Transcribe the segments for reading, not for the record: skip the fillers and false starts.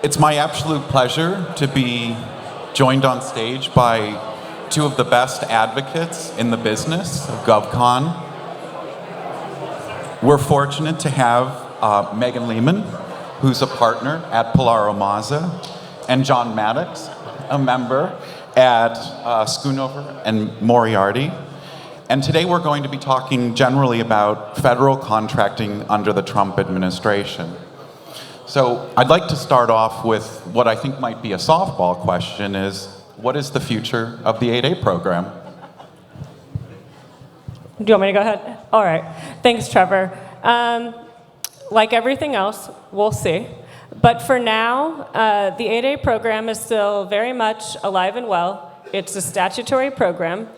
It's my absolute pleasure to be joined on stage by two of the best advocates in the business of GovCon. We're fortunate to have Meghan Leemon, who's a partner at PilieroMazza, and John Maddox, a member at Schoonover Moriarty. And today we're going to be talking generally about federal contracting under the Trump administration. So I'd like to start off with what I think might be a softball question is, what is the future of the 8A program? Do you want me to go ahead? All right. Thanks, Trevor. Like everything else, we'll see. But for now, the 8A program is still very much alive and well. It's a statutory program.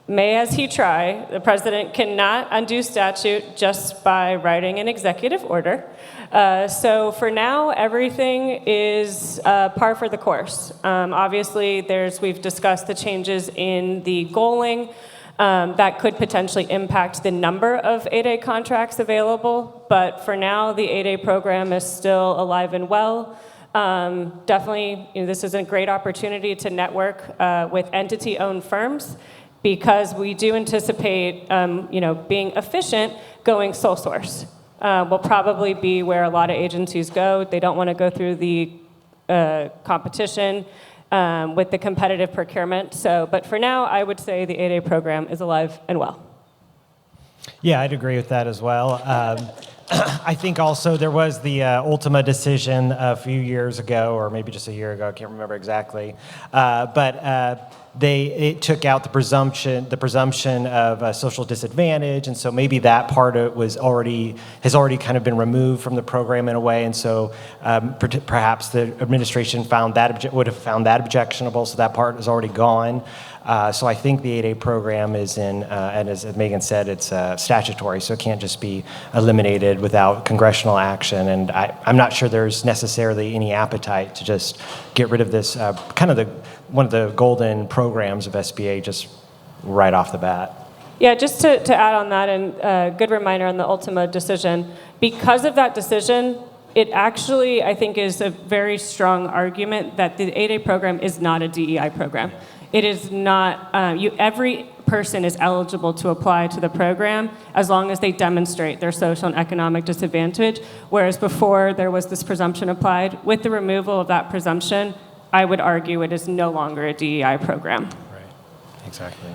May as he try, the president cannot undo statute just by writing an executive order. So for now, everything is par for the course. Obviously, we've discussed the changes in the goaling that could potentially impact the number of 8A contracts available. But for now, the 8A program is still alive and well. Definitely, this is a great opportunity to network with entity-owned firms, because we do anticipate, being efficient, going sole source. Will probably be where a lot of agencies go. They don't want to go through the competition with the competitive procurement. But for now, I would say the 8A program is alive and well. Yeah, I'd agree with that as well. I think also there was the Ultima decision a few years ago, or maybe just a year ago, I can't remember exactly. It took out the presumption of social disadvantage, and so maybe that part of it has already kind of been removed from the program in a way, and so perhaps the administration would have found that objectionable, so that part is already gone. So I think the 8A program is and as Meghan said, it's statutory, so it can't just be eliminated without congressional action. And I'm not sure there's necessarily any appetite to just get rid of this one of the golden programs of SBA just right off the bat. Yeah, just to add on that, and good reminder on the Ultima decision, because of that decision, it actually, I think, is a very strong argument that the 8A program is not a DEI program. It is not, every person is eligible to apply to the program as long as they demonstrate their social and economic disadvantage, whereas before there was this presumption applied. With the removal of that presumption, I would argue it is no longer a DEI program. Right, exactly.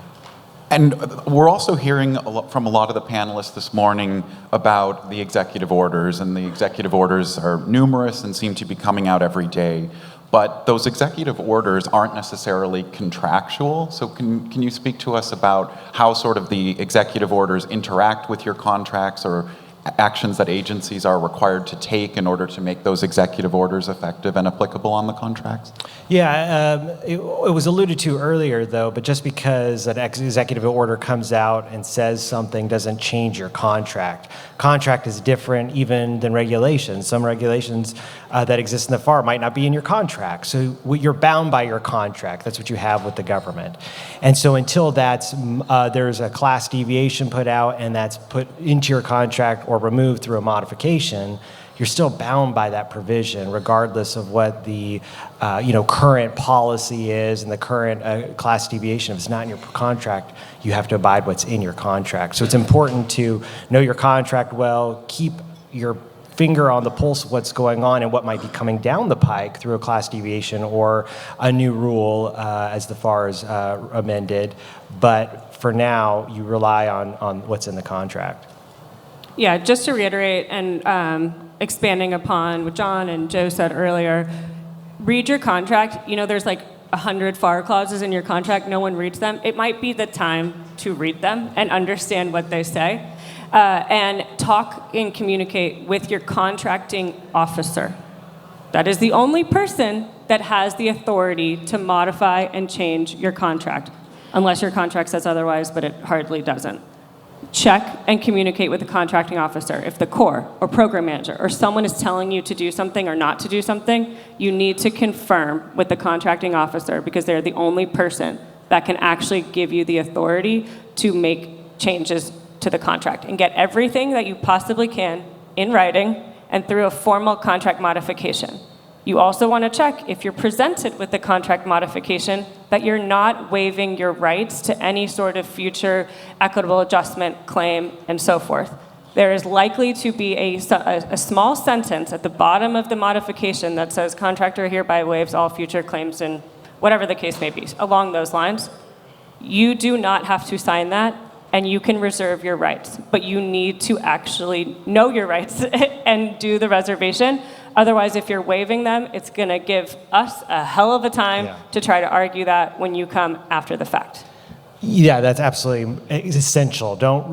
And we're also hearing from a lot of the panelists this morning about the executive orders, and the executive orders are numerous and seem to be coming out every day. But those executive orders aren't necessarily contractual. So can you speak to us about how sort of the executive orders interact with your contracts, or actions that agencies are required to take in order to make those executive orders effective and applicable on the contracts? Yeah, it was alluded to earlier, though, but just because an executive order comes out and says something doesn't change your contract. Contract is different even than regulations. Some regulations that exist in the FAR might not be in your contract. So you're bound by your contract. That's what you have with the government. And so until there's a class deviation put out and that's put into your contract or removed through a modification, you're still bound by that provision, regardless of what the current policy is and the current class deviation. If it's not in your contract, you have to abide what's in your contract. So it's important to know your contract well, keep your finger on the pulse of what's going on and what might be coming down the pike through a class deviation or a new rule as the FAR is amended. But for now, you rely on what's in the contract. Yeah, just to reiterate and expanding upon what John and Joe said earlier, read your contract. There's like 100 FAR clauses in your contract. No one reads them. It might be the time to read them and understand what they say. And talk and communicate with your contracting officer. That is the only person that has the authority to modify and change your contract, unless your contract says otherwise, but it hardly doesn't. Check and communicate with the contracting officer. If the Corps or program manager or someone is telling you to do something or not to do something, you need to confirm with the contracting officer, because they're the only person that can actually give you the authority to make changes to the contract and get everything that you possibly can in writing and through a formal contract modification. You also want to check, if you're presented with the contract modification, that you're not waiving your rights to any sort of future equitable adjustment claim and so forth. There is likely to be a small sentence at the bottom of the modification that says contractor hereby waives all future claims and whatever the case may be, along those lines. You do not have to sign that, and you can reserve your rights, but you need to actually know your rights and do the reservation. Otherwise, if you're waiving them, it's going to give us a hell of a time to try to argue that when you come after the fact. Yeah, that's absolutely essential. Don't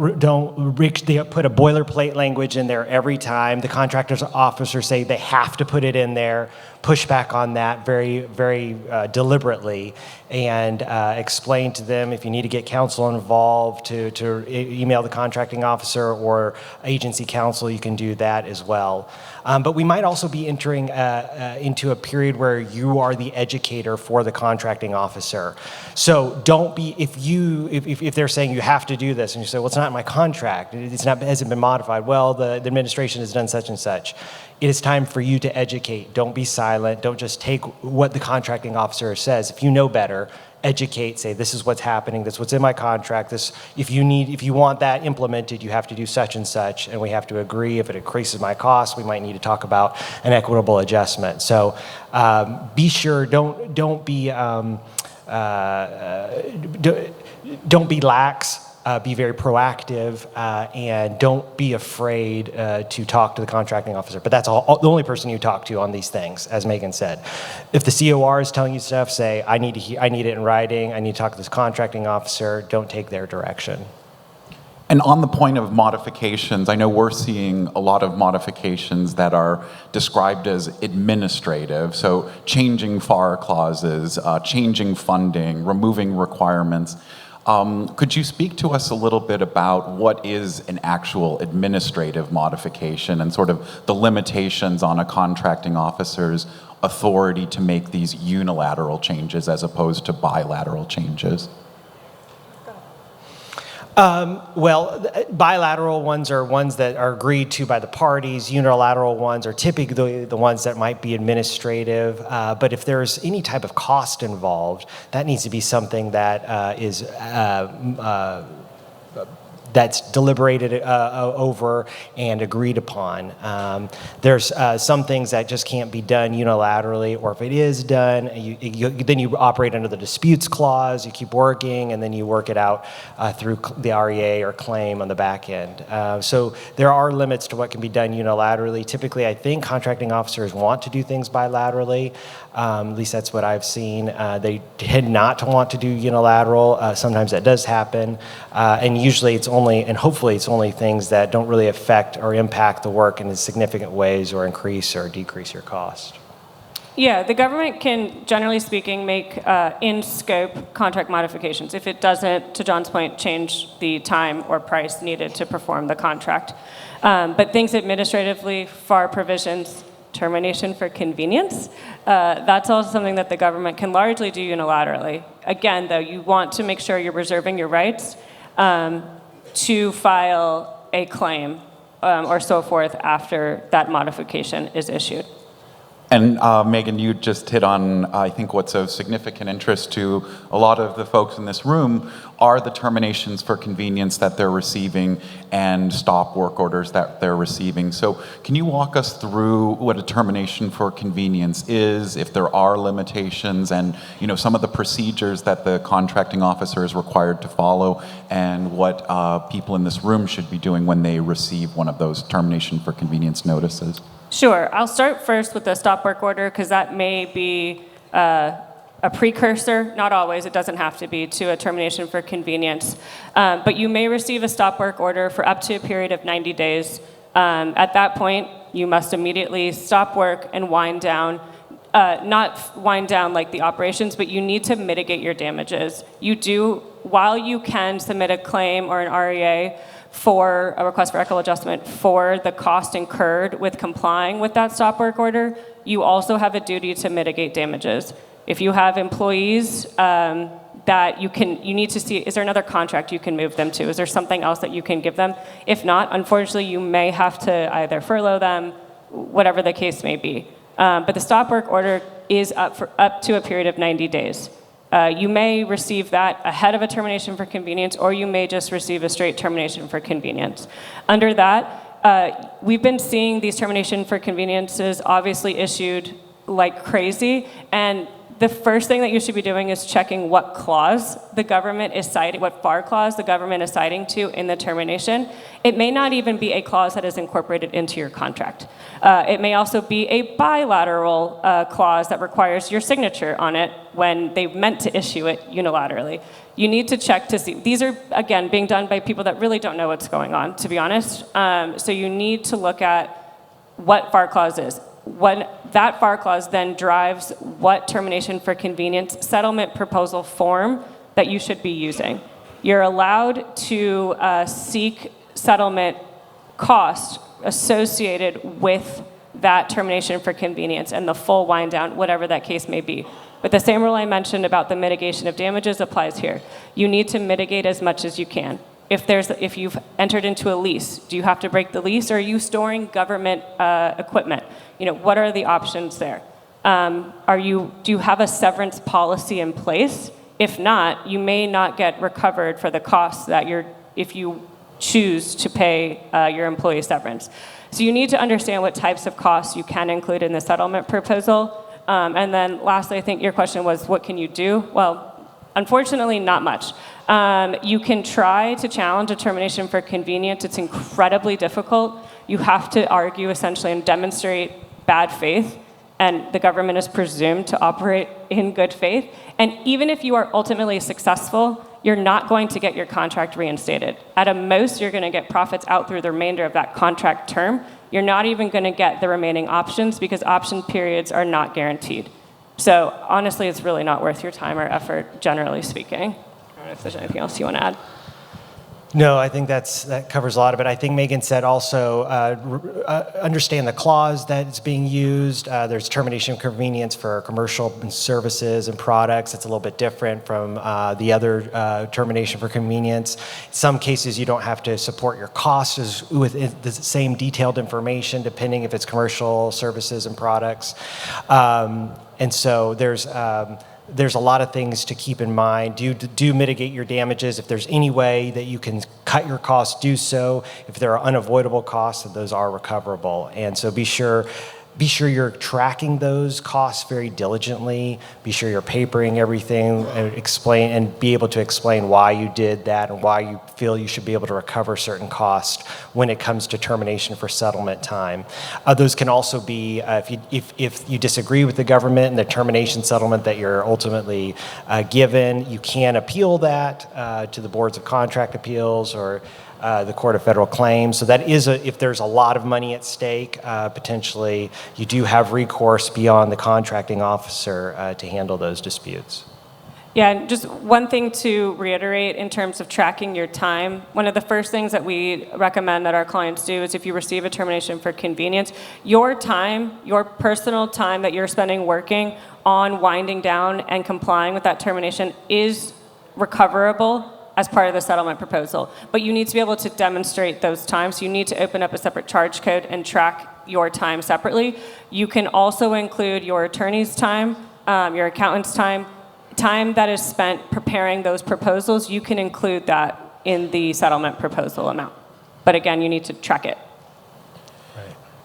put a boilerplate language in there every time. The contractor's officers say they have to put it in there. Push back on that very, very deliberately, and explain to them if you need to get counsel involved to email the contracting officer or agency counsel, you can do that as well. But we might also be entering into a period where you are the educator for the contracting officer. So don't be, if they're saying you have to do this and you say, well, it's not in my contract, hasn't been modified, well, the administration has done such and such. It is time for you to educate. Don't be silent. Don't just take what the contracting officer says. If you know better, educate, say, this is what's happening, this is what's in my contract, if you want that implemented, you have to do such and such, and we have to agree. If it increases my costs, we might need to talk about an equitable adjustment. So be sure, don't be lax. Be very proactive, and don't be afraid to talk to the contracting officer. But that's the only person you talk to on these things, as Meghan said. If the COR is telling you stuff, say, I need it in writing, I need to talk to this contracting officer, don't take their direction. And on the point of modifications, I know we're seeing a lot of modifications that are described as administrative, so changing FAR clauses, changing funding, removing requirements. Could you speak to us a little bit about what is an actual administrative modification and sort of the limitations on a contracting officer's authority to make these unilateral changes as opposed to bilateral changes? Well, bilateral ones are ones that are agreed to by the parties. Unilateral ones are typically the ones that might be administrative. But if there's any type of cost involved, that needs to be something that is that's deliberated over and agreed upon. There's some things that just can't be done unilaterally, or if it is done, then you operate under the disputes clause, you keep working, and then you work it out through the REA or claim on the back end. So there are limits to what can be done unilaterally. Typically, I think contracting officers want to do things bilaterally. At least that's what I've seen. They tend not to want to do unilateral. Sometimes that does happen. And usually it's only, and hopefully it's only things that don't really affect or impact the work in significant ways or increase or decrease your cost. Yeah, the government can, generally speaking, make in-scope contract modifications if it doesn't, to John's point, change the time or price needed to perform the contract. But things administratively, FAR provisions, termination for convenience, that's also something that the government can largely do unilaterally. Again, though, you want to make sure you're reserving your rights to file a claim or so forth after that modification is issued. And Meghan, you just hit on, I think, what's of significant interest to a lot of the folks in this room are the terminations for convenience that they're receiving and stop work orders that they're receiving. So can you walk us through what a termination for convenience is, if there are limitations, and some of the procedures that the contracting officer is required to follow, and what people in this room should be doing when they receive one of those termination for convenience notices? Sure. I'll start first with the stop work order because that may be a precursor, not always, it doesn't have to be, to a termination for convenience. But you may receive a stop work order for up to a period of 90 days. At that point, you must immediately stop work and wind down. Not wind down like the operations, but you need to mitigate your damages. You do, while you can submit a claim or an REA for a request for equitable adjustment for the cost incurred with complying with that stop work order, you also have a duty to mitigate damages. If you have employees that you need to see, is there another contract you can move them to? Is there something else that you can give them? If not, unfortunately, you may have to either furlough them, whatever the case may be. But the stop work order is up to a period of 90 days. You may receive that ahead of a termination for convenience, or you may just receive a straight termination for convenience. Under that, we've been seeing these termination for conveniences obviously issued like crazy, and the first thing that you should be doing is checking what clause the government is citing, what FAR clause the government is citing to in the termination. It may not even be a clause that is incorporated into your contract. It may also be a bilateral clause that requires your signature on it when they meant to issue it unilaterally. You need to check to see. These are, again, being done by people that really don't know what's going on, to be honest. So you need to look at what FAR clause is. When that FAR clause then drives what termination for convenience settlement proposal form that you should be using. You're allowed to seek settlement costs associated with that termination for convenience and the full wind down, whatever that case may be. But the same rule I mentioned about the mitigation of damages applies here. You need to mitigate as much as you can. If you've entered into a lease, do you have to break the lease, or are you storing government equipment? What are the options there? Do you have a severance policy in place? If not, you may not get recovered for the costs that if you choose to pay your employee severance. So you need to understand what types of costs you can include in the settlement proposal. And then lastly, I think your question was, what can you do? Well, unfortunately, not much. You can try to challenge a termination for convenience. It's incredibly difficult. You have to argue essentially and demonstrate bad faith, and the government is presumed to operate in good faith. And even if you are ultimately successful, you're not going to get your contract reinstated. At a most, you're going to get profits out through the remainder of that contract term. You're not even going to get the remaining options because option periods are not guaranteed. So honestly, it's really not worth your time or effort, generally speaking. I don't know if there's anything else you want to add. No, I think that covers a lot of it. I think Megan said also understand the clause that's being used. There's termination of convenience for commercial and services and products. It's a little bit different from the other termination for convenience. In some cases, you don't have to support your costs with the same detailed information, depending if it's commercial services and products. And so there's a lot of things to keep in mind. Do mitigate your damages. If there's any way that you can cut your costs, do so. If there are unavoidable costs, those are recoverable. And so be sure you're tracking those costs very diligently. Be sure you're papering everything and be able to explain why you did that and why you feel you should be able to recover certain costs when it comes to termination for settlement time. Those can also be, if you disagree with the government and the termination settlement that you're ultimately given, you can appeal that to the boards of contract appeals or the Court of Federal Claims. So that is, if there's a lot of money at stake, potentially you do have recourse beyond the contracting officer to handle those disputes. Yeah, and just one thing to reiterate in terms of tracking your time. One of the first things that we recommend that our clients do is if you receive a termination for convenience, your time, your personal time that you're spending working on winding down and complying with that termination is recoverable as part of the settlement proposal. But you need to be able to demonstrate those times. You need to open up a separate charge code and track your time separately. You can also include your attorney's time, your accountant's time that is spent preparing those proposals. You can include that in the settlement proposal amount. But again, you need to track it.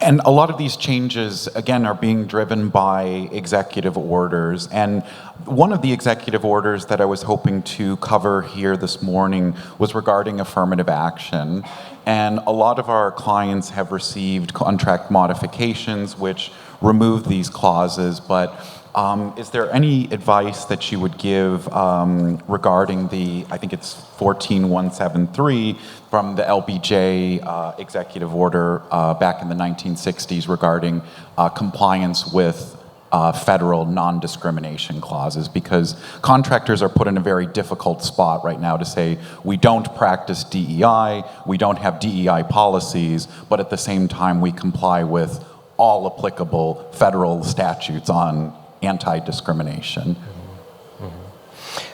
And a lot of these changes, again, are being driven by executive orders. And one of the executive orders that I was hoping to cover here this morning was regarding affirmative action. And a lot of our clients have received contract modifications which remove these clauses, but is there any advice that you would give regarding the, I think it's 14173 from the LBJ executive order back in the 1960s regarding compliance with federal non-discrimination clauses? Because contractors are put in a very difficult spot right now to say, we don't practice DEI, we don't have DEI policies, but at the same time we comply with all applicable federal statutes on anti-discrimination.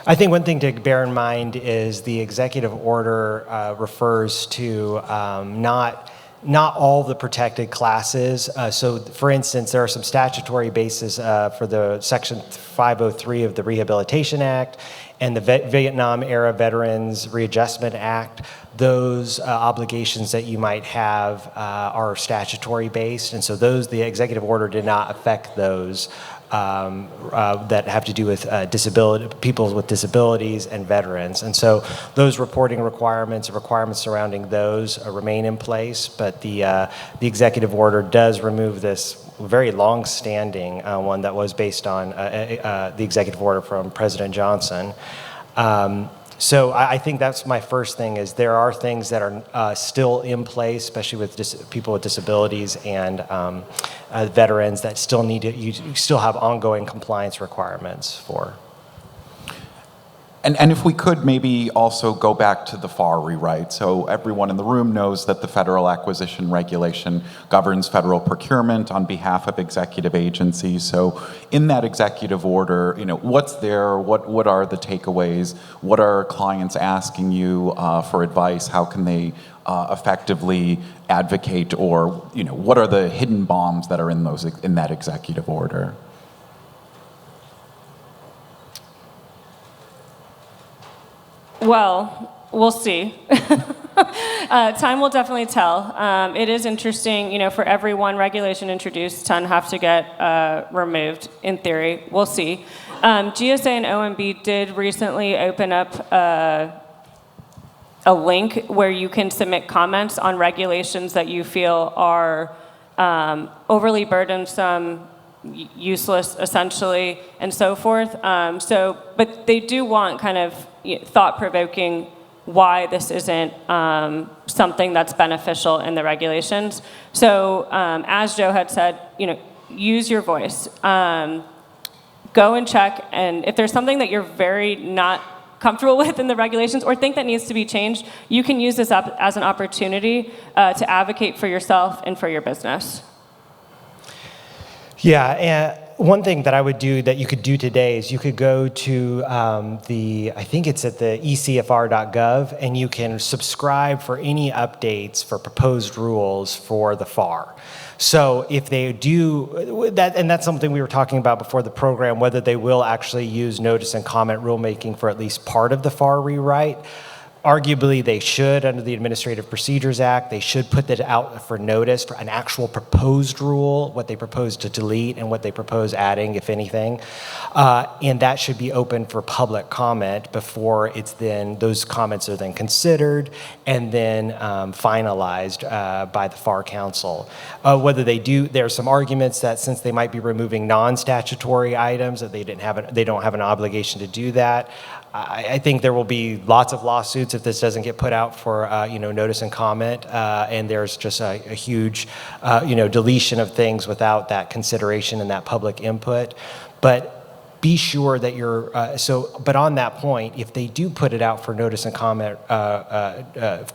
I think one thing to bear in mind is the executive order refers to not not all the protected classes. So, for instance, there are some statutory bases for the Section 503 of the Rehabilitation Act and the Vietnam-era Veterans Readjustment Act. Those obligations that you might have are statutory based, and so the executive order did not affect those that have to do with people with disabilities and veterans. And so those reporting requirements surrounding those remain in place, but the executive order does remove this very long-standing one that was based on the executive order from President Johnson. So I think that's my first thing, is there are things that are still in place, especially with people with disabilities and veterans that still you still have ongoing compliance requirements for. And if we could maybe also go back to the FAR rewrite. So everyone in the room knows that the Federal Acquisition Regulation governs federal procurement on behalf of executive agencies. So in that executive order, what's there? What are the takeaways? What are clients asking you for advice? How can they effectively advocate, or what are the hidden bombs that are in that executive order? Well, we'll see. Time will definitely tell. It is interesting, for every one regulation introduced, 10 have to get removed, in theory. We'll see. GSA and OMB did recently open up a link where you can submit comments on regulations that you feel are overly burdensome, useless, essentially, and so forth. But they do want kind of thought-provoking why this isn't something that's beneficial in the regulations. So as Joe had said, use your voice. Go and check, and if there's something that you're very not comfortable with in the regulations or think that needs to be changed, you can use this up as an opportunity to advocate for yourself and for your business. Yeah, and one thing that I would do that you could do today is you could go to I think it's at the ecfr.gov, and you can subscribe for any updates for proposed rules for the FAR. So if they do that, and that's something we were talking about before the program, whether they will actually use notice and comment rulemaking for at least part of the FAR rewrite. Arguably, they should, under the Administrative Procedures Act, they should put that out for notice for an actual proposed rule, what they propose to delete and what they propose adding, if anything. And that should be open for public comment before those comments are then considered and then finalized by the FAR Council. Whether they do, there are some arguments that since they might be removing non-statutory items, that they don't have an obligation to do that. I think there will be lots of lawsuits if this doesn't get put out for notice and comment, and there's just a huge deletion of things without that consideration and that public input. But be sure that you're but on that point, if they do put it out for notice and comment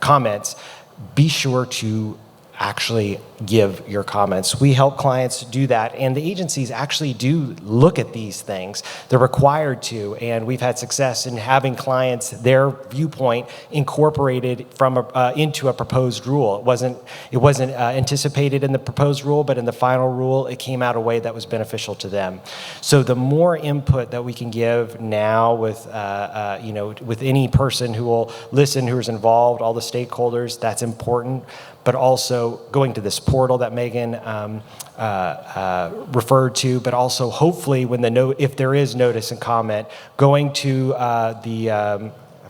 comments, be sure to actually give your comments. We help clients do that, and the agencies actually do look at these things. They're required to, and we've had success in having clients, their viewpoint incorporated into a proposed rule. It wasn't anticipated in the proposed rule, but in the final rule, it came out a way that was beneficial to them. So the more input that we can give now with any person who will listen, who is involved, all the stakeholders, that's important. But also going to this portal that Meghan referred to, but also hopefully if there is notice and comment, going to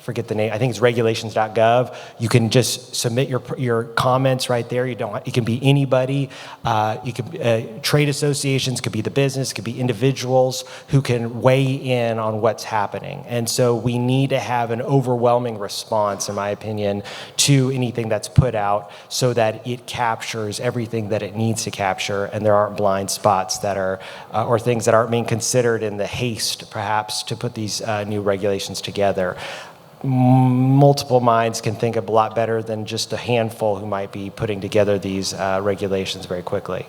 I forget the name, I think it's regulations.gov. You can just submit your comments right there. It can be anybody. Trade associations, could be the business, could be individuals who can weigh in on what's happening. And so we need to have an overwhelming response, in my opinion, to anything that's put out so that it captures everything that it needs to capture, and there aren't blind spots that are, or things that aren't being considered in the haste, perhaps, to put these new regulations together. Multiple minds can think a lot better than just a handful who might be putting together these regulations very quickly.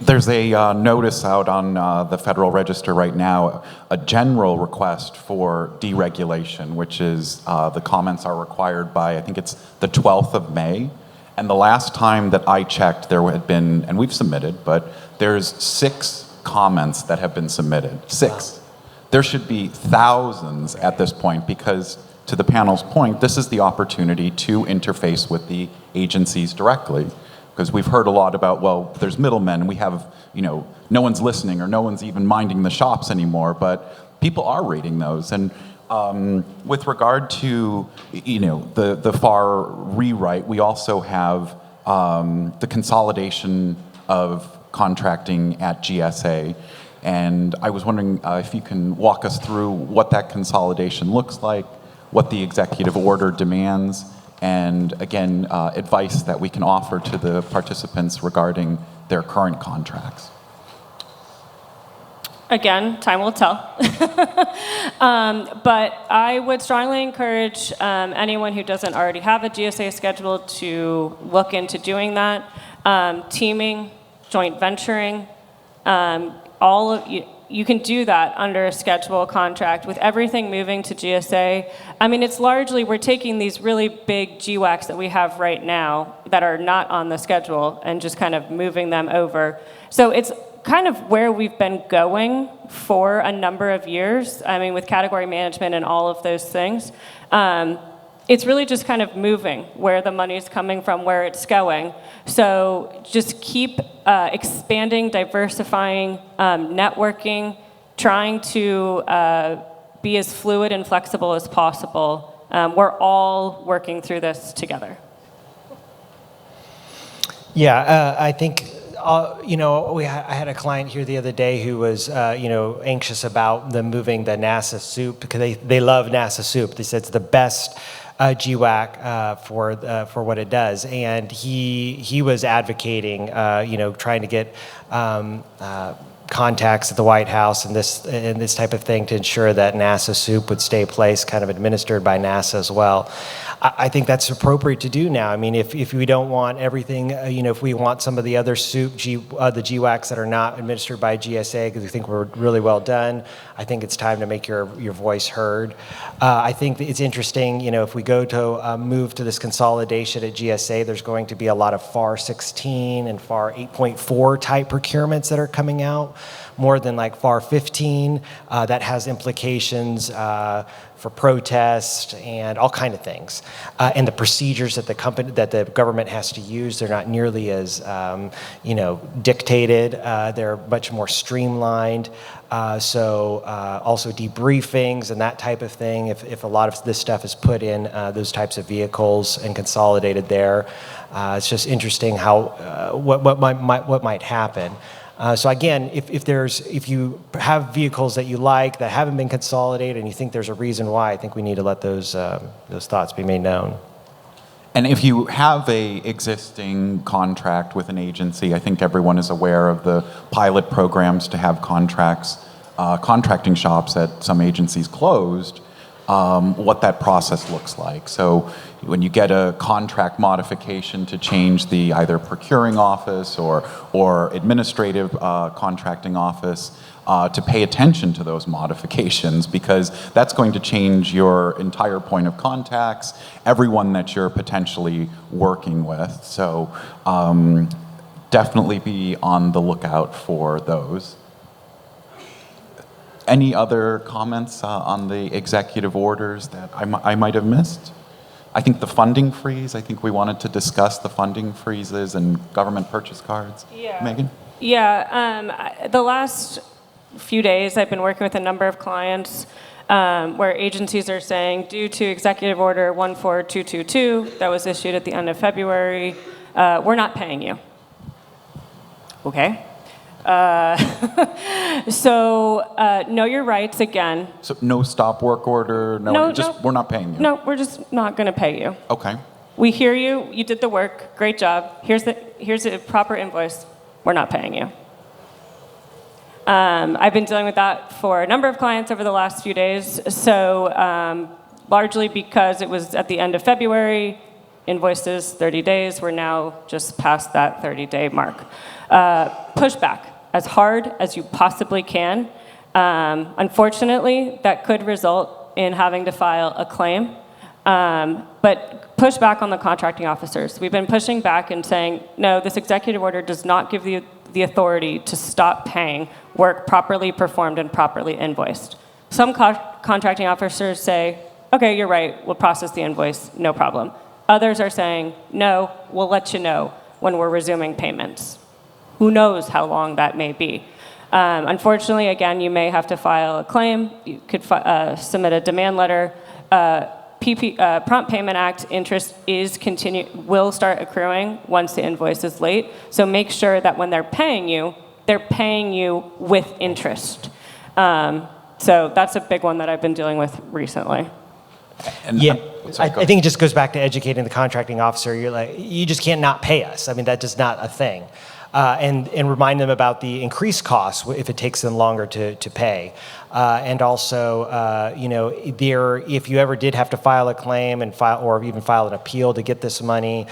There's a notice out on the Federal Register right now, a general request for deregulation, which is the comments are required by, I think it's the 12th of May. And the last time that I checked, there had been, and we've submitted, but there's 6 comments that have been submitted. 6. Wow. There should be thousands at this point because, to the panel's point, this is the opportunity to interface with the agencies directly. Because we've heard a lot about, well, there's middlemen, we have, no one's listening or no one's even minding the shops anymore, but people are reading those. And with regard to, the FAR rewrite, we also have the consolidation of contracting at GSA. And I was wondering if you can walk us through what that consolidation looks like, what the executive order demands, and again, advice that we can offer to the participants regarding their current contracts. Again, time will tell. But I would strongly encourage anyone who doesn't already have a GSA schedule to look into doing that. Teaming, joint venturing, all of you can do that under a schedule contract with everything moving to GSA. I mean, it's largely, we're taking these really big GWACs that we have right now that are not on the schedule and just kind of moving them over. So it's kind of where we've been going for a number of years. I mean, with category management and all of those things. It's really just kind of moving where the money's coming from, where it's going. So just keep expanding, diversifying, networking, trying to be as fluid and flexible as possible. We're all working through this together. Yeah, I think, I had a client here the other day who was, anxious about them moving the NASA soup because they love NASA soup. They said it's the best GWAC for what it does, and he was advocating, trying to get contacts at the White House and this type of thing to ensure that NASA soup would stay placed, kind of administered by NASA as well. I think that's appropriate to do now. I mean, if we don't want everything, if we want some of the other soup, the GWACs that are not administered by GSA because we think we're really well done, I think it's time to make your voice heard. I think it's interesting, if we go to move to this consolidation at GSA, there's going to be a lot of FAR 16 and FAR 8.4 type procurements that are coming out, more than like FAR 15. That has implications for protest and all kind of things. And the procedures that the government has to use, they're not nearly as dictated. They're much more streamlined. So also debriefings and that type of thing. If a lot of this stuff is put in those types of vehicles and consolidated there, it's just interesting how what might happen. So again, if you have vehicles that you like that haven't been consolidated and you think there's a reason why, I think we need to let those thoughts be made known. And if you have a existing contract with an agency, I think everyone is aware of the pilot programs to have contracting shops at some agencies closed, what that process looks like. So when you get a contract modification to change the either procuring office or administrative contracting office, to pay attention to those modifications, because that's going to change your entire point of contacts, everyone that you're potentially working with. So definitely be on the lookout for those. Any other comments on the executive orders that I might have missed? I think the funding freeze, I think we wanted to discuss the funding freezes and government purchase cards. Yeah. Megan? Yeah, the last few days I've been working with a number of clients where agencies are saying, due to Executive Order 14222 that was issued at the end of February, we're not paying you. Okay. So know your rights again. So no stop work order, we're not paying you. No, we're just not going to pay you. Okay. We hear you, you did the work, great job. Here's a proper invoice. We're not paying you. I've been dealing with that for a number of clients over the last few days. So largely because it was at the end of February, invoices 30 days. We're now just past that 30-day mark. Pushback as hard as you possibly can. Unfortunately, that could result in having to file a claim. But but push back on the contracting officers. We've been pushing back and saying, no, this executive order does not give the authority to stop paying work properly performed and properly invoiced. Some contracting officers say, okay, you're right, we'll process the invoice, no problem. Others are saying, no, we'll let you know when we're resuming payments. Who knows how long that may be. Unfortunately, again, you may have to file a claim. You could submit a demand letter. Prompt Payment Act interest will start accruing once the invoice is late. So make sure that when they're paying you with interest. So that's a big one that I've been dealing with recently. And Yeah, sorry, I think it just goes back to educating the contracting officer. You just can't not pay us. I mean, that's just not a thing. And remind them about the increased costs if it takes them longer to pay. And also, if you ever did have to file a claim or even file an appeal to get this money,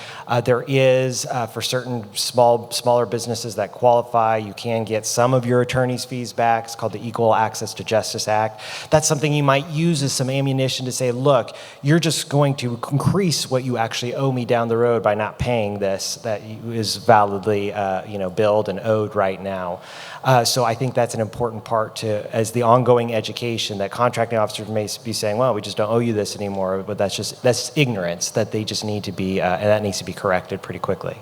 there is, for certain smaller businesses that qualify, you can get some of your attorney's fees back. It's called the Equal Access to Justice Act. That's something you might use as some ammunition to say, look, you're just going to increase what you actually owe me down the road by not paying this that is validly billed and owed right now. So I think that's an important part as the ongoing education that contracting officers may be saying, well, we just don't owe you this anymore, but that's ignorance that they just need to be, and that needs to be corrected pretty quickly.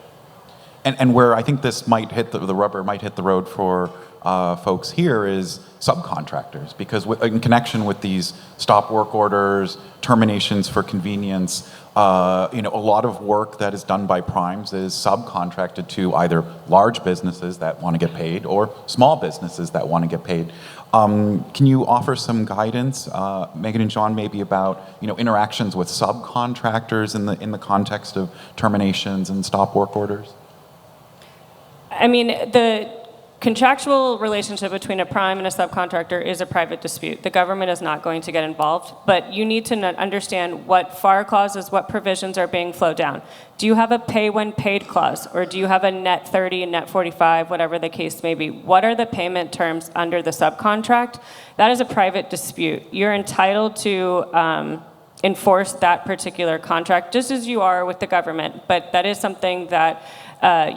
And where I think this might hit the rubber might hit the road for folks here is subcontractors, because in connection with these stop work orders, terminations for convenience, a lot of work that is done by primes is subcontracted to either large businesses that want to get paid or small businesses that want to get paid. Can you offer some guidance, Meghan and John, maybe about interactions with subcontractors in the context of terminations and stop work orders? I mean, the contractual relationship between a prime and a subcontractor is a private dispute. The government is not going to get involved, but you need to understand what FAR clauses, what provisions are being flowed down. Do you have a pay when paid clause, or do you have a net 30, net 45, whatever the case may be? What are the payment terms under the subcontract? That is a private dispute. You're entitled to enforce that particular contract, just as you are with the government, but that is something that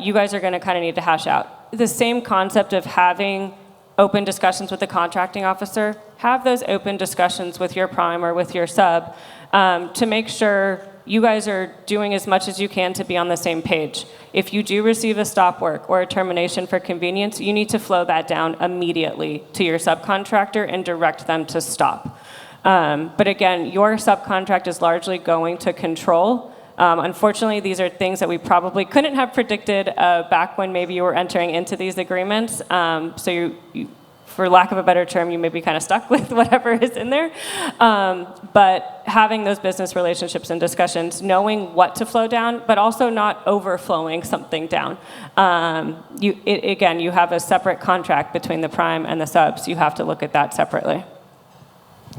you guys are going to kind of need to hash out. The same concept of having open discussions with the contracting officer, have those open discussions with your prime or with your sub to make sure you guys are doing as much as you can to be on the same page. If you do receive a stop work or a termination for convenience, you need to flow that down immediately to your subcontractor and direct them to stop. But again, your subcontract is largely going to control. Unfortunately, these are things that we probably couldn't have predicted back when maybe you were entering into these agreements. So you, for lack of a better term, you may be kind of stuck with whatever is in there. But having those business relationships and discussions, knowing what to flow down, but also not overflowing something down. Again, you have a separate contract between the prime and the subs. You have to look at that separately.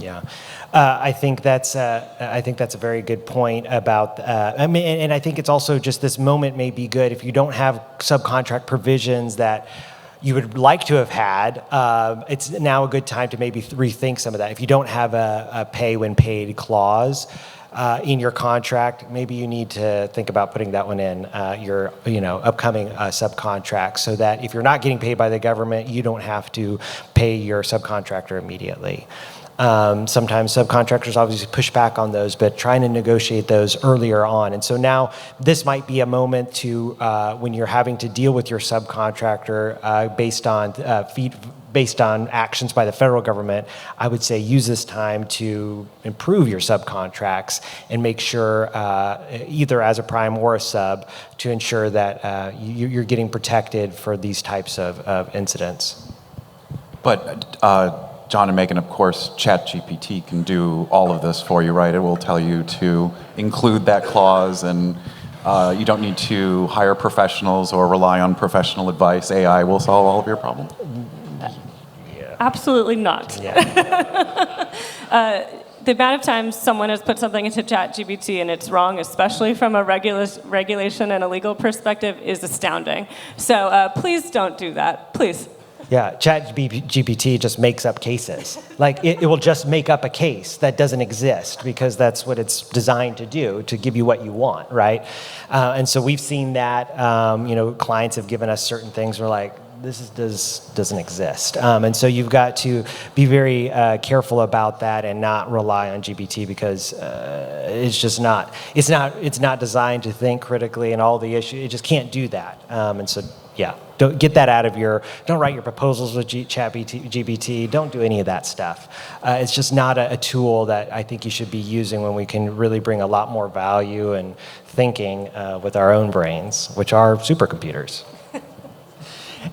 Yeah, I think that's a very good point about. And I think it's also just this moment may be good if you don't have subcontract provisions that you would like to have had. It's now a good time to maybe rethink some of that. If you don't have a pay when paid clause in your contract, maybe you need to think about putting that one in your upcoming subcontract, so that if you're not getting paid by the government, you don't have to pay your subcontractor immediately. Sometimes subcontractors obviously push back on those, but trying to negotiate those earlier on. And so now this might be a moment to, when you're having to deal with your subcontractor based on actions by the federal government, I would say use this time to improve your subcontracts and make sure, either as a prime or a sub, to ensure that you're getting protected for these types of incidents. But John and Meghan, of course, ChatGPT can do all of this for you, right? It will tell you to include that clause, and you don't need to hire professionals or rely on professional advice. AI will solve all of your problems. Yeah. Absolutely not. Yeah. The amount of times someone has put something into ChatGPT and it's wrong, especially from a regulation and a legal perspective, is astounding. So please don't do that, please. Yeah, GPT just makes up cases. Like it will just make up a case that doesn't exist because that's what it's designed to do, to give you what you want, right? And so we've seen that. Clients have given us certain things. We're like, doesn't exist. And so you've got to be very careful about that and not rely on GPT because it's not designed to think critically and all the issues. It just can't do that. And so, yeah, don't get that out of don't write your proposals with GPT. Don't do any of that stuff. It's just not a tool that I think you should be using when we can really bring a lot more value and thinking with our own brains, which are supercomputers.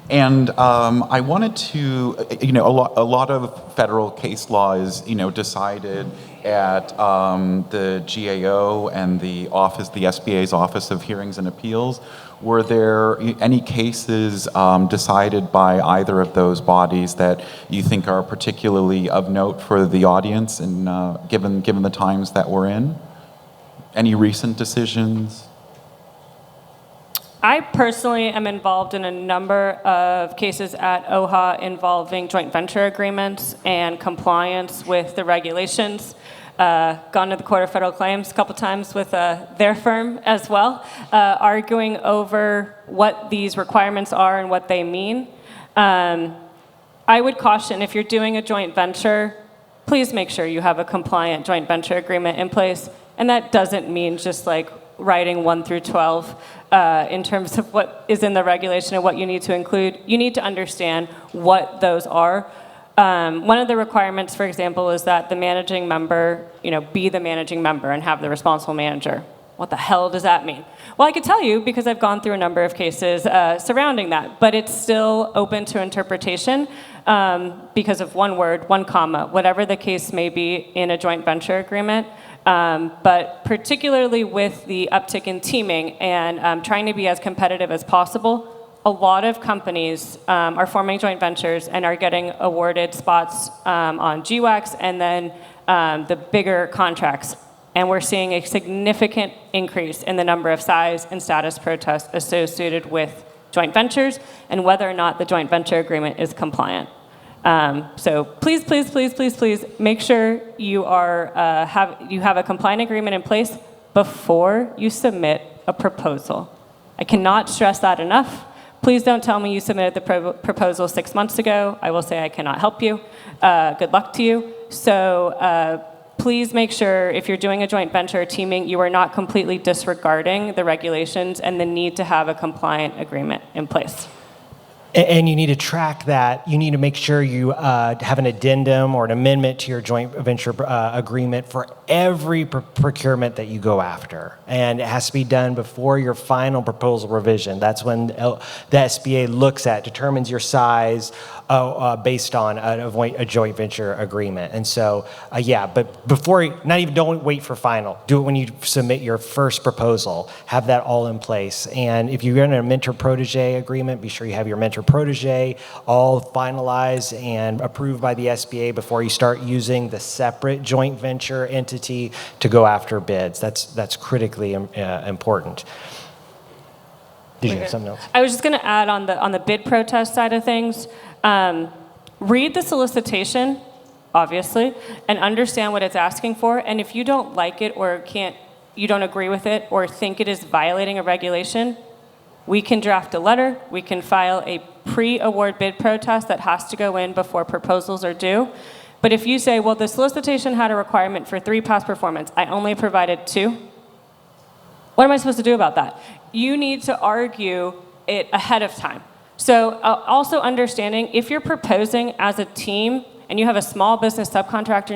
And I wanted to, a lot of federal case law is, decided at the GAO and the SBA's Office of Hearings and Appeals. Were there any cases decided by either of those bodies that you think are particularly of note for the audience, and given the times that we're in? Any recent decisions? I personally am involved in a number of cases at OHA involving joint venture agreements and compliance with the regulations. Gone to the Court of Federal Claims a couple times with their firm as well, arguing over what these requirements are and what they mean. I would caution, if you're doing a joint venture, please make sure you have a compliant joint venture agreement in place. And that doesn't mean just like writing 1 through 12 in terms of what is in the regulation and what you need to include. You need to understand what those are. One of the requirements, for example, is that the managing member, be the managing member and have the responsible manager. What the hell does that mean? Well, I could tell you because I've gone through a number of cases surrounding that, but it's still open to interpretation because of one word, one comma, whatever the case may be in a joint venture agreement. But particularly with the uptick in teaming and trying to be as competitive as possible, a lot of companies are forming joint ventures and are getting awarded spots on GWACs and then the bigger contracts. And we're seeing a significant increase in the number of size and status protests associated with joint ventures and whether or not the joint venture agreement is compliant. So please, please, please, please, please make sure you have a compliant agreement in place before you submit a proposal. I cannot stress that enough. Please don't tell me you submitted the proposal 6 months ago. I will say I cannot help you. Good luck to you. So please make sure if you're doing a joint venture or teaming, you are not completely disregarding the regulations and the need to have a compliant agreement in place. And you need to track that. You need to make sure you have an addendum or an amendment to your joint venture agreement for every procurement that you go after. And it has to be done before your final proposal revision. That's when the SBA determines your size based on a joint venture agreement. And so, but don't wait for final. Do it when you submit your first proposal. Have that all in place. And if you're in a mentor-protege agreement, be sure you have your mentor-protege all finalized and approved by the SBA before you start using the separate joint venture entity to go after bids. That's critically important. Did you have something else? I was just going to add on the bid protest side of things. Read the solicitation, obviously, and understand what it's asking for. And if you don't like it or you don't agree with it or think it is violating a regulation, we can draft a letter. We can file a pre-award bid protest that has to go in before proposals are due. But if you say, well, the solicitation had a requirement for 3 past performance, I only provided 2, what am I supposed to do about that? You need to argue it ahead of time. So also understanding if you're proposing as a team and you have a small business subcontractor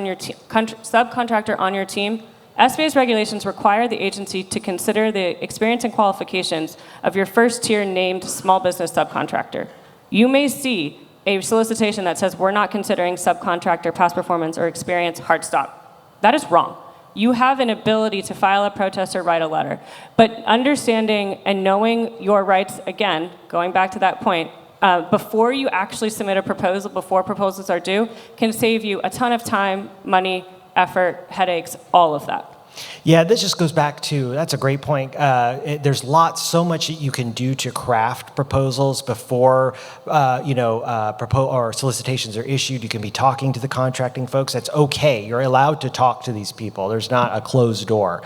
on your team, SBA's regulations require the agency to consider the experience and qualifications of your first tier named small business subcontractor. You may see a solicitation that says we're not considering subcontractor past performance or experience, hard stop. That is wrong. You have an ability to file a protest or write a letter. But understanding and knowing your rights, again, going back to that point, before you actually submit a proposal, before proposals are due, can save you a ton of time, money, effort, headaches, all of that. Yeah, this just goes back to, that's a great point. There's so much that you can do to craft proposals before, or solicitations are issued. You can be talking to the contracting folks. That's okay. You're allowed to talk to these people. There's not a closed door.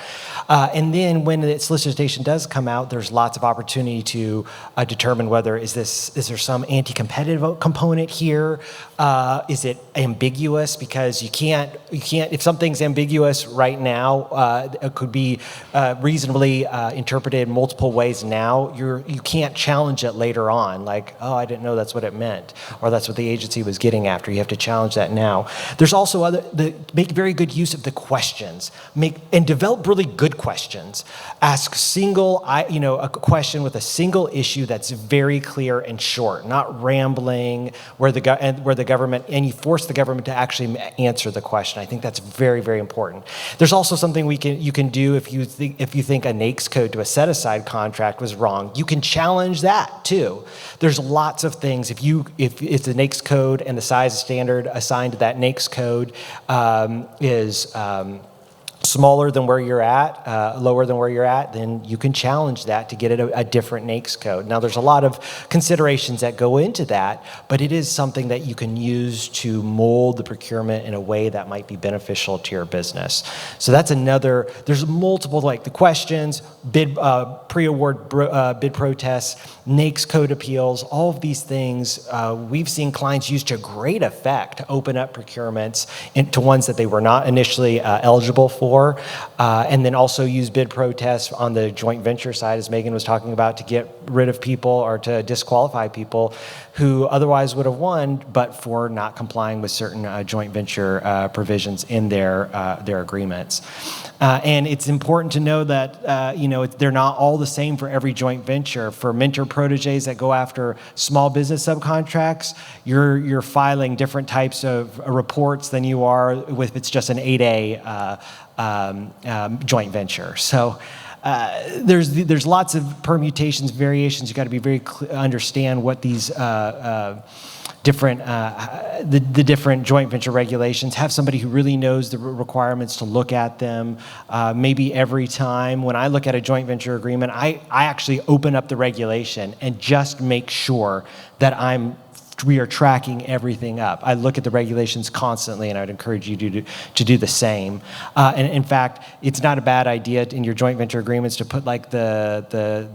And then when the solicitation does come out, there's lots of opportunity to determine whether is there some anti-competitive component here? Is it ambiguous? Because you can't, if something's ambiguous right now, it could be reasonably interpreted multiple ways now. You can't challenge it later on, like, oh, I didn't know that's what it meant, or that's what the agency was getting after. You have to challenge that now. There's also make very good use of the questions, and develop really good questions. Ask a question with a single issue that's very clear and short, not rambling, where the government, and you force the government to actually answer the question. I think that's very, very important. There's also something you can do if you think a NAICS code to a set-aside contract was wrong. You can challenge that too. There's lots of things. If it's a NAICS code and the size standard assigned to that NAICS code is smaller than where you're at, lower than where you're at, then you can challenge that to get it a different NAICS code. Now, there's a lot of considerations that go into that, but it is something that you can use to mold the procurement in a way that might be beneficial to your business. So that's there's multiple, like the questions, pre-award bid protests, NAICS code appeals, all of these things we've seen clients use to great effect to open up procurements into ones that they were not initially eligible for. And then also use bid protests on the joint venture side, as Meghan was talking about, to get rid of people or to disqualify people who otherwise would have won, but for not complying with certain joint venture provisions in their agreements. And it's important to know that they're not all the same for every joint venture. For mentor proteges that go after small business subcontracts, you're filing different types of reports than you are if it's just an 8A joint venture. So there's lots of permutations, variations. You got to be very understand what these different the different joint venture regulations. Have somebody who really knows the requirements to look at them. Maybe every time when I look at a joint venture agreement, I actually open up the regulation and just make sure that we are tracking everything up. I look at the regulations constantly, and I would encourage you to do the same. And in fact, it's not a bad idea in your joint venture agreements to put like the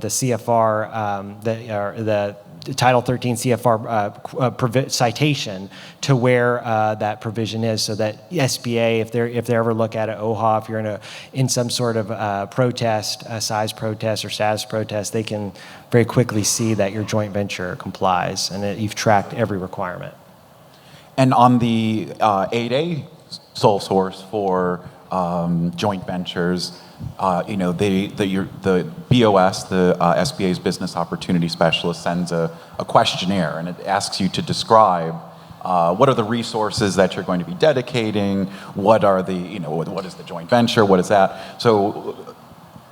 CFR, the Title 13 CFR citation to where that provision is, so that SBA, if they ever look at it, OHA, if you're in some sort of protest, size protest or status protest, they can very quickly see that your joint venture complies and that you've tracked every requirement. And on the 8A sole source for joint ventures, the BOS, the SBA's Business Opportunity Specialist, sends a questionnaire, and it asks you to describe what are the resources that you're going to be dedicating, what are what is the joint venture, what is that? So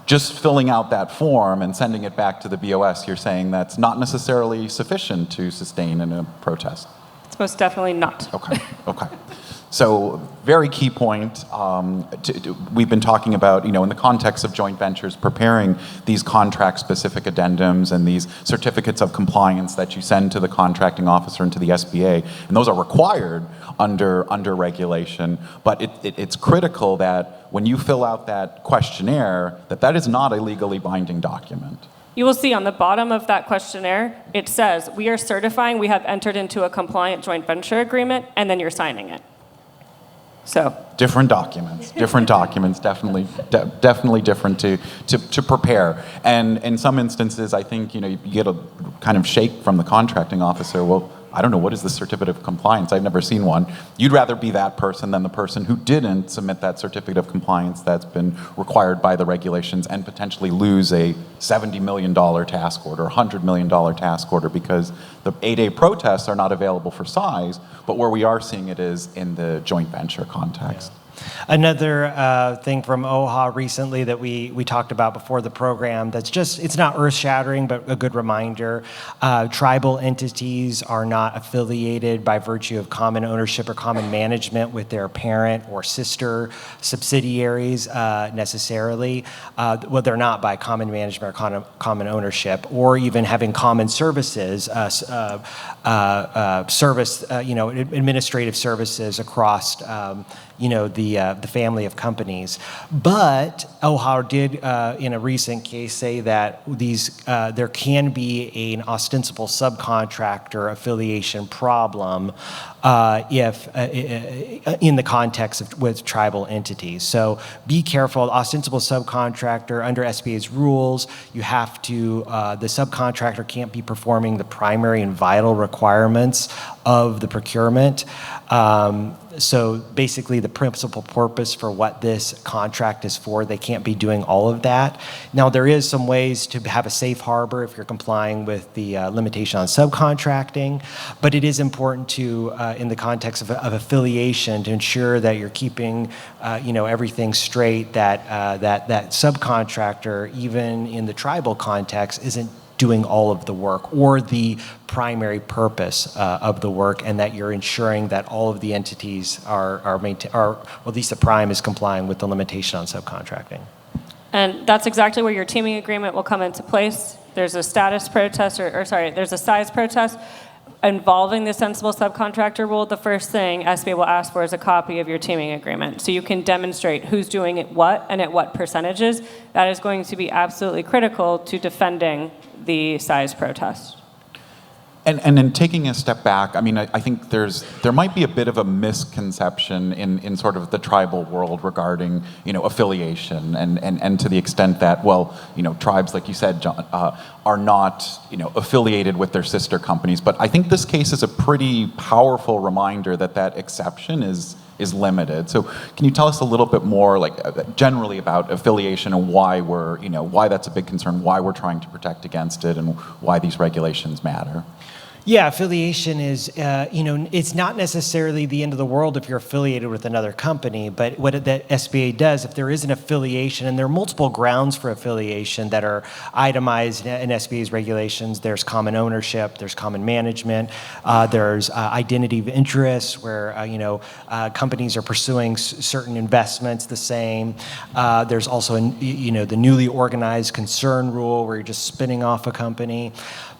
just filling out that form and sending it back to the BOS, you're saying that's not necessarily sufficient to sustain in a protest? It's most definitely not. Okay. So very key point. We've been talking about, in the context of joint ventures, preparing these contract-specific addendums and these certificates of compliance that you send to the contracting officer and to the SBA, and those are required under regulation. But it's critical that when you fill out that questionnaire, that is not a legally binding document. You will see on the bottom of that questionnaire, it says, we are certifying we have entered into a compliant joint venture agreement, and then you're signing it. So different documents, definitely different to prepare. And in some instances, I think, you get a kind of shake from the contracting officer. Well, I don't know, what is the certificate of compliance? I've never seen one. You'd rather be that person than the person who didn't submit that certificate of compliance that's been required by the regulations and potentially lose a $70 million task order, $100 million task order, because the 8A protests are not available for size, but where we are seeing it is in the joint venture context. Yeah. Another thing from OHA recently that we talked about before the program that's just, it's not earth-shattering, but a good reminder. Tribal entities are not affiliated by virtue of common ownership or common management with their parent or sister subsidiaries necessarily. Well, they're not by common management or common ownership, or even having common services, administrative services across the family of companies. But OHA did, in a recent case, say that there can be an ostensible subcontractor affiliation problem if in the context with tribal entities. So be careful. Ostensible subcontractor under SBA's rules, you have to, the subcontractor can't be performing the primary and vital requirements of the procurement. So basically the principal purpose for what this contract is for, they can't be doing all of that. Now there is some ways to have a safe harbor if you're complying with the limitation on subcontracting, but it is important to, in the context of affiliation, to ensure that you're keeping everything straight, that subcontractor, even in the tribal context, isn't doing all of the work or the primary purpose of the work, and that you're ensuring that all of the entities are or at least the prime is complying with the limitation on subcontracting. And that's exactly where your teaming agreement will come into place. There's a status protest, there's a size protest involving the sensible subcontractor rule. The first thing SBA will ask for is a copy of your teaming agreement, so you can demonstrate who's doing it what and at what percentages. That is going to be absolutely critical to defending the size protest. And in taking a step back, I mean, I think there might be a bit of a misconception in sort of the tribal world regarding, affiliation, and to the extent that, tribes, like you said, John, are not, affiliated with their sister companies. But I think this case is a pretty powerful reminder that exception is limited. So can you tell us a little bit more, generally about affiliation and why why that's a big concern, why we're trying to protect against it, and why these regulations matter? Yeah, affiliation is, it's not necessarily the end of the world if you're affiliated with another company, but what the SBA does, if there is an affiliation, and there are multiple grounds for affiliation that are itemized in SBA's regulations. There's common ownership, there's common management, there's identity of interest, where, companies are pursuing certain investments the same. There's also, the newly organized concern rule, where you're just spinning off a company.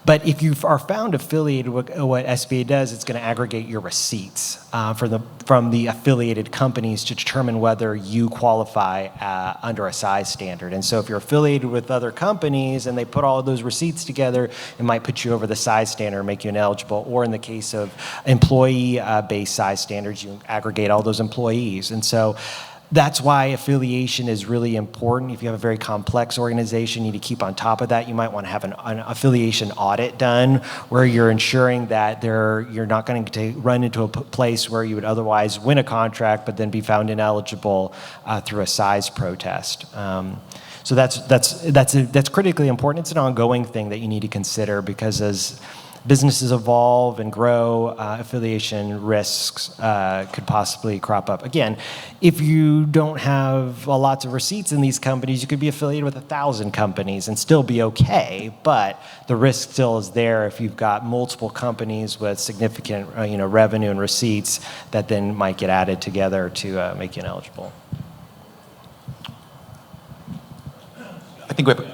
But if you are found affiliated with what SBA does, it's going to aggregate your receipts from the affiliated companies to determine whether you qualify under a size standard. And so if you're affiliated with other companies and they put all of those receipts together, it might put you over the size standard, make you ineligible. Or in the case of employee-based size standards, you aggregate all those employees. And so that's why affiliation is really important. If you have a very complex organization, you need to keep on top of that. You might want to have an affiliation audit done where you're ensuring that you're not going to run into a place where you would otherwise win a contract but then be found ineligible through a size protest. So that's critically important. It's an ongoing thing that you need to consider, because as businesses evolve and grow, affiliation risks could possibly crop up. Again, if you don't have lots of receipts in these companies, you could be affiliated with 1,000 companies and still be okay, but the risk still is there if you've got multiple companies with significant revenue and receipts that then might get added together to make you ineligible. I think we have...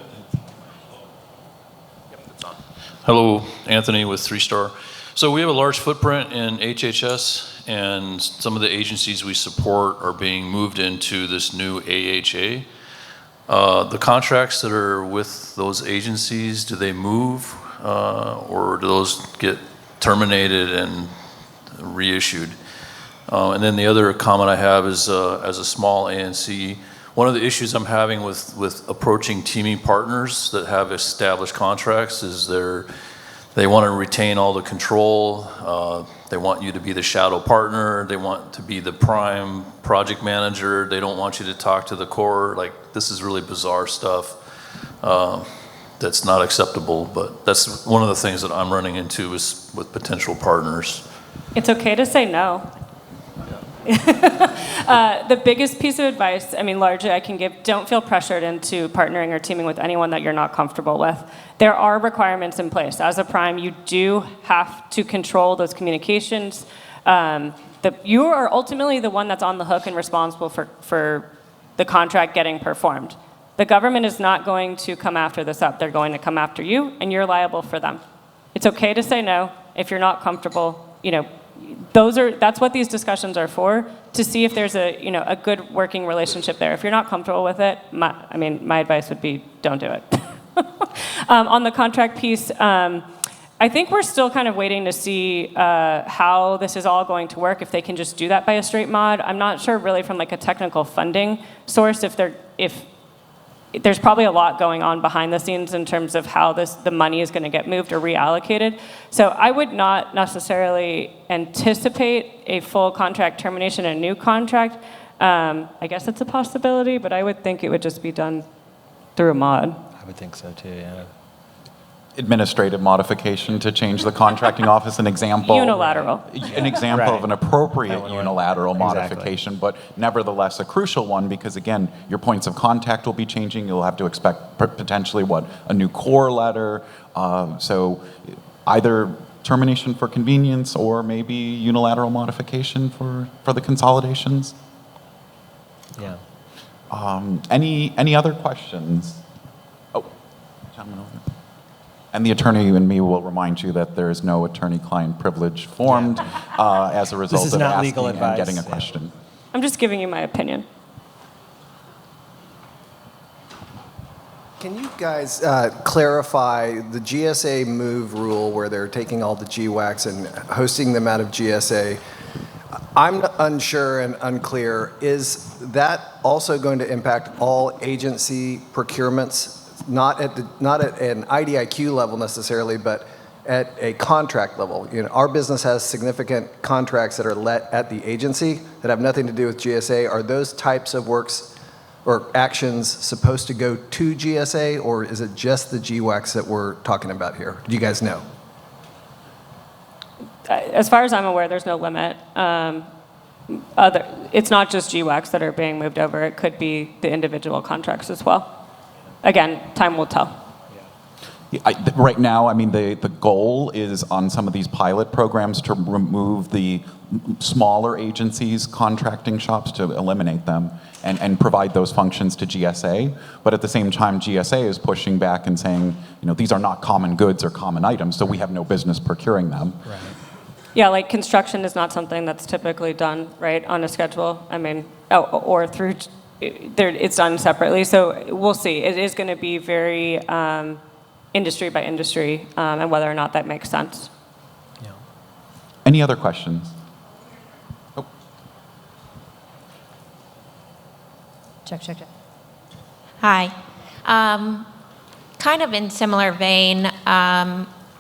Hello, Anthony with 3-Star. So we have a large footprint in HHS, and some of the agencies we support are being moved into this new AHA. The contracts that are with those agencies, do they move or do those get terminated and reissued? And then the other comment I have is as a small ANC, one of the issues I'm having with approaching teaming partners that have established contracts is they want to retain all the control. They want you to be the shadow partner. They want to be the prime project manager. They don't want you to talk to the core. This is really bizarre stuff that's not acceptable, but that's one of the things that I'm running into is with potential partners. It's okay to say no. The biggest piece of advice, I mean, largely I can give, don't feel pressured into partnering or teaming with anyone that you're not comfortable with. There are requirements in place. As a prime, you do have to control those communications. You are ultimately the one that's on the hook and responsible for the contract getting performed. The government is not going to come after this up. They're going to come after you, and you're liable for them. It's okay to say no if you're not comfortable. You know, that's what these discussions are for, to see if there's a good working relationship there. If you're not comfortable with it, my advice would be don't do it. On the contract piece, I think we're still kind of waiting to see how this is all going to work, if they can just do that by a straight mod. I'm not sure really from like a technical funding source if there's probably a lot going on behind the scenes in terms of how the money is going to get moved or reallocated. So I would not necessarily anticipate a full contract termination, a new contract. I guess it's a possibility, but I would think it would just be done through a mod. I would think so too, yeah. Administrative modification to change the contracting office, an example. Unilateral. An example Right. of an appropriate That one, unilateral exactly. modification, but nevertheless a crucial one, because again, your points of contact will be changing. You'll have to expect potentially a new core letter. So either termination for convenience or maybe unilateral modification for the consolidations. Yeah. Any other questions? Oh, gentleman over there. And the attorney and me will remind you that there is no attorney-client privilege formed as a result is of not asking legal and advice, getting a yeah. question. I'm just giving you my opinion. Can you guys clarify the GSA move rule where they're taking all the GWACs and hosting them out of GSA? I'm unsure and unclear. Is that also going to impact all agency procurements? Not at an IDIQ level necessarily, but at a contract level. You know, our business has significant contracts that are let at the agency that have nothing to do with GSA. Are those types of works or actions supposed to go to GSA, or is it just the GWACs that we're talking about here? Do you guys know? As far as I'm aware, there's no limit. It's not just GWACs that are being moved over. It could be the individual contracts as well. Again, time will tell. Right now, I mean, the goal is on some of these pilot programs to remove the smaller agencies, contracting shops, to eliminate them and provide those functions to GSA. But at the same time, GSA is pushing back and saying, you know, these are not common goods or common items, so we have no business procuring them. Right. Yeah, like construction is not something that's typically done, right, on a schedule. I mean, or through, it's done separately. So we'll see. It is going to be very industry by industry and whether or not that makes sense. Yeah. Any other questions? Oh. Check. Hi. Kind of in similar vein,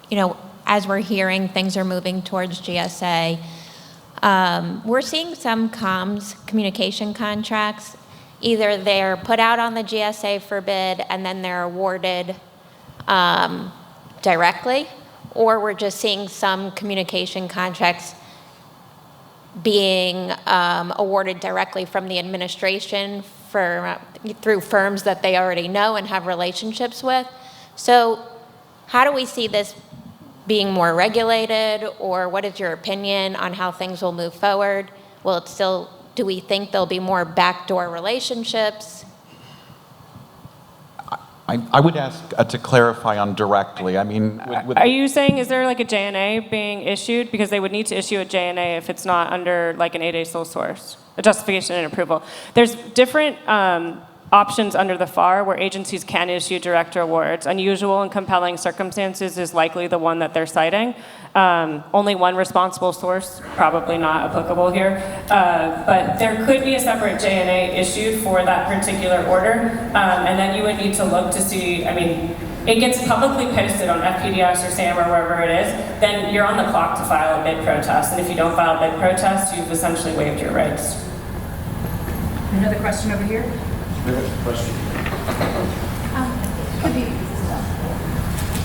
you know, as we're hearing things are moving towards GSA, we're seeing some communication contracts. Either they're put out on the GSA for bid and then they're awarded directly, or we're just seeing some communication contracts being awarded directly from the administration through firms that they already know and have relationships with. So how do we see this being more regulated, or what is your opinion on how things will move forward? Will it still, do we think there'll be more backdoor relationships? I would ask to clarify on directly. I mean, Are you saying, is there like a JNA being issued? Because they would need to issue a JNA if it's not under like an 8A sole source, a justification and approval. There's different options under the FAR where agencies can issue direct awards. Unusual and compelling circumstances is likely the one that they're citing. Only one responsible source, probably not applicable here. But there could be a separate JNA issued for that particular order. And then you would need to look to see, I mean, it gets publicly posted on FPDS or SAM or wherever it is, then you're on the clock to file a bid protest. And if you don't file a bid protest, you've essentially waived your rights. Another question over here?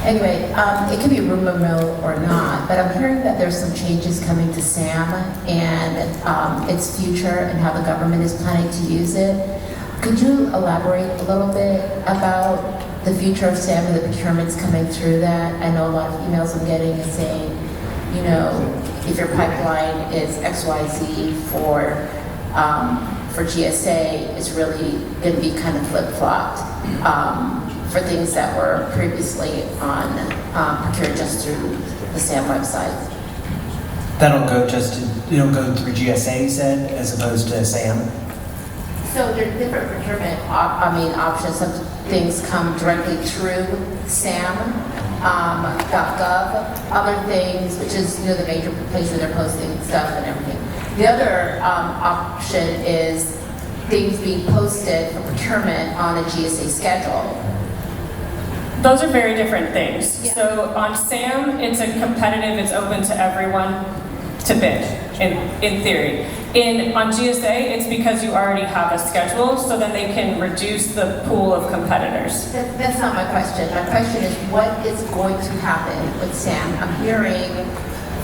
Anyway, it could be rumor mill or not, but I'm hearing that there's some changes coming to SAM and its future and how the government is planning to use it. Could you elaborate a little bit about the future of SAM and the procurements coming through that? I know a lot of emails I'm getting saying, you know, if your pipeline is XYZ for GSA, it's really going to be kind of flip-flopped for things that were previously on procured just through the SAM website. That'll go it'll go through GSA, you said, as opposed to SAM? So there's different procurement options. Some things come directly through SAM, .gov. Other things, which is the major place where they're posting stuff and everything. The other option is things being posted for procurement on a GSA schedule. Those are very different things. Yeah. So on SAM, it's a competitive, it's open to everyone to bid, in theory. On GSA, it's because you already have a schedule, so then they can reduce the pool of competitors. That's not my question. My question is, what is going to happen with SAM? I'm hearing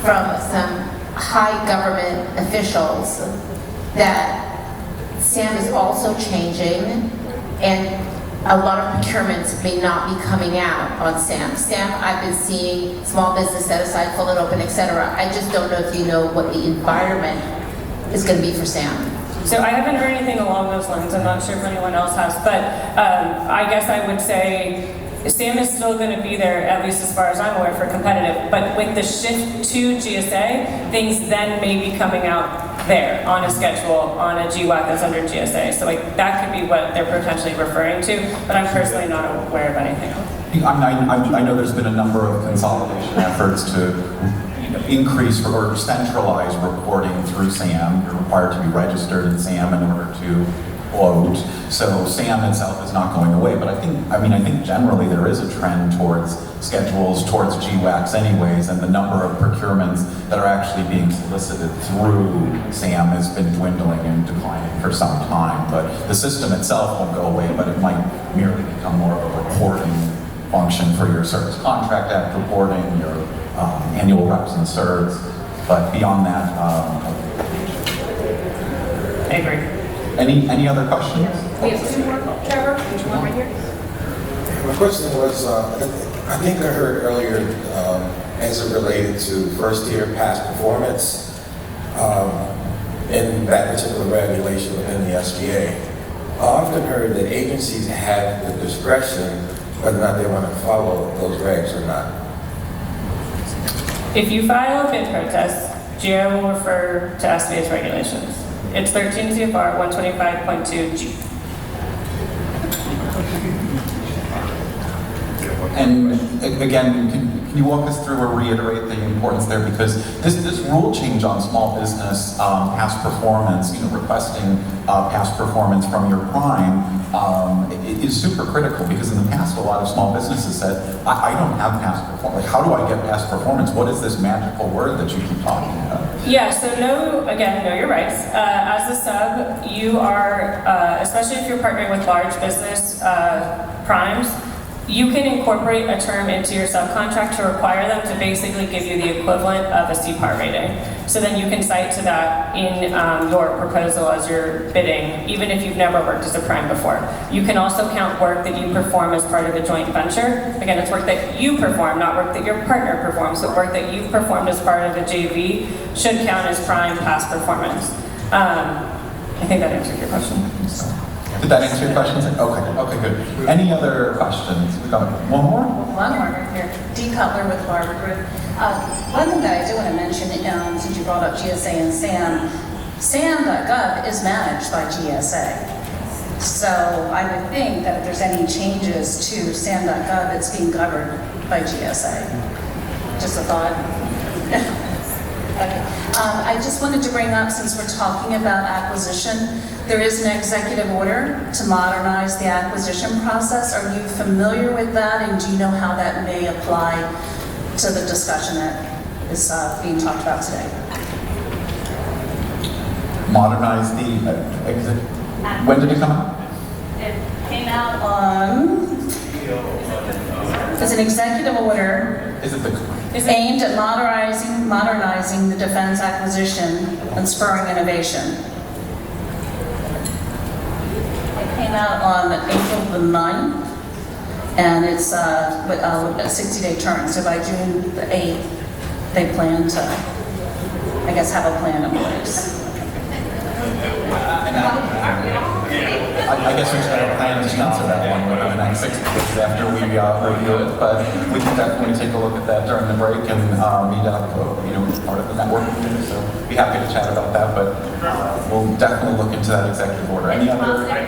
from some high government officials that SAM is also changing, and a lot of procurements may not be coming out on SAM. SAM, I've been seeing small business set aside, full and open, etc. I just don't know if you know what the environment is going to be for SAM. So I haven't heard anything along those lines. I'm not sure if anyone else has, but I guess I would say SAM is still going to be there, at least as far as I'm aware, for competitive. But with the shift to GSA, things then may be coming out there on a schedule, on a GWAC that's under GSA. So that could be what they're potentially referring to, but I'm personally not aware of anything else. I know there's been a number of consolidation efforts to increase or centralize reporting through SAM. You're required to be registered in SAM in order to quote. So SAM itself is not going away, but I think generally there is a trend towards schedules, towards GWACs anyways, and the number of procurements that are actually being solicited through SAM has been dwindling and declining for some time. But the system itself won't go away, but it might merely become more of a reporting function for your Service Contract Act reporting, your annual reps and certs. But beyond that, I agree. Any other questions? We have two more. Trevor, would you want right here? My question was, I think I heard earlier, as it related to first-tier past performance, in that particular regulation within the SGA. I often heard that agencies have the discretion whether or not they want to follow those regs or not. If you file a bid protest, GRO will refer to SBA's regulations. It's 13 CFR 125.2G. And again, can you walk us through or reiterate the importance there? Because this rule change on small business past performance, requesting past performance from your prime, is super critical, because in the past a lot of small businesses said, I don't have past performance. Like, how do I get past performance? What is this magical word that you keep talking about? Yeah, so know your rights. As a sub, you are, especially if you're partnering with large business primes, you can incorporate a term into your subcontract to require them to basically give you the equivalent of a CPAR rating. So then you can cite to that in your proposal as you're bidding, even if you've never worked as a prime before. You can also count work that you perform as part of a joint venture. Again, it's work that you perform, not work that your partner performs. So work that you've performed as part of a JV should count as prime past performance. I think that answered your question. Did that answer your questions? Okay, good. Any other questions? We got one more? One more here. Dee Cutler with Barber Group. One thing that I do want to mention, since you brought up GSA and SAM, SAM.gov is managed by GSA. So I would think that if there's any changes to SAM.gov, it's being governed by GSA. Just a thought. Okay. I just wanted to bring up, since we're talking about acquisition, there is an executive order to modernize the acquisition process. Are you familiar with that, and do you know how that may apply to the discussion that is being talked about today? Modernize the exit. When did it come out? It came out on It's an executive order Is it the? aimed at modernizing the defense acquisition and spurring innovation. It came out on April the 9th, and it's a 60-day term. So by June the 8th, they plan to, I guess, have a plan in place. I guess we should have a plan to answer that one within the next 6 weeks after we review it, but we can definitely take a look at that during the break and meet up, part of the networking meeting, so be happy to chat about that, but we'll definitely look into that executive order. Any other? I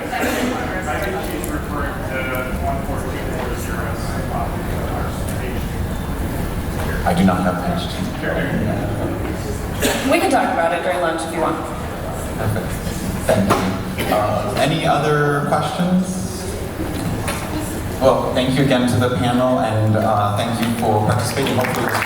think she's referring to 142 I do not have page 2. We can talk about it during lunch if you want. Perfect. Thank you. Any other questions? Well, thank you again to the panel, and thank you for participating. Hopefully this was